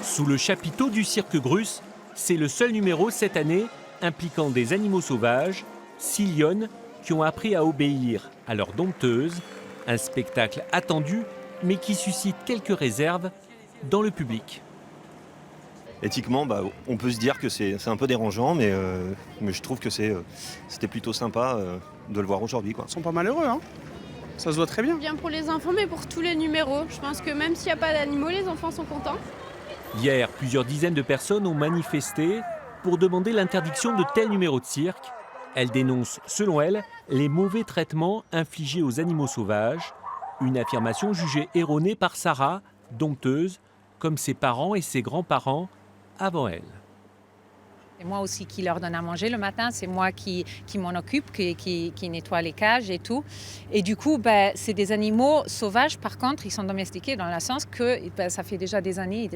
Sous le chapiteau du cirque Grus, c'est le seul numéro cette année impliquant des animaux sauvages, 6 lionnes qui ont appris à obéir à leur dompteuse, un spectacle attendu mais qui suscite quelques réserves dans le public. Éthiquement, on peut se dire que c'est un peu dérangeant, mais je trouve que c'était plutôt sympa de le voir aujourd'hui, quoi. Ils sont pas malheureux, hein. Ça se voit très bien. Bien pour les enfants, mais pour tous les numéros. Je pense que même s'il n'y a pas d'animaux, les enfants sont contents. Hier, plusieurs dizaines de personnes ont manifesté pour demander l'interdiction de tels numéros de cirque. Elles dénoncent, selon elles, les mauvais traitements infligés aux animaux sauvages, une affirmation jugée erronée par Sarah, dompteuse, comme ses parents et ses grands-parents avant elle. C'est moi aussi qui leur donne à manger le matin, c'est moi qui m'en occupe, qui nettoie les cages et tout. Et du coup, c'est des animaux sauvages, par contre, ils sont domestiqués dans le sens que ça fait déjà des années,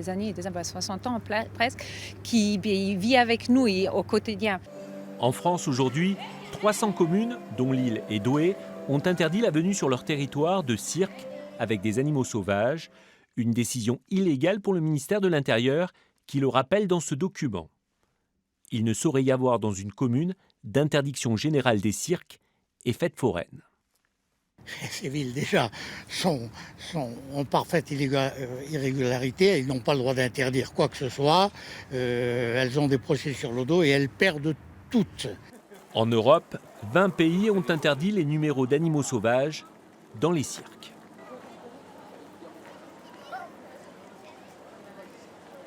60 ans presque, qui vit avec nous au quotidien. En France aujourd'hui, 300 communes, dont Lille et Douai, ont interdit la venue sur leur territoire de cirques avec des animaux sauvages, une décision illégale pour le ministère de l'Intérieur qui le rappelle dans ce document. Il ne saurait y avoir dans une commune d'interdiction générale des cirques et fêtes foraines. Ces villes, déjà, sont en parfaite irrégularité. Elles n'ont pas le droit d'interdire quoi que ce soit. Elles ont des procès sur le dos et elles perdent toutes. En Europe, 20 pays ont interdit les numéros d'animaux sauvages dans les cirques.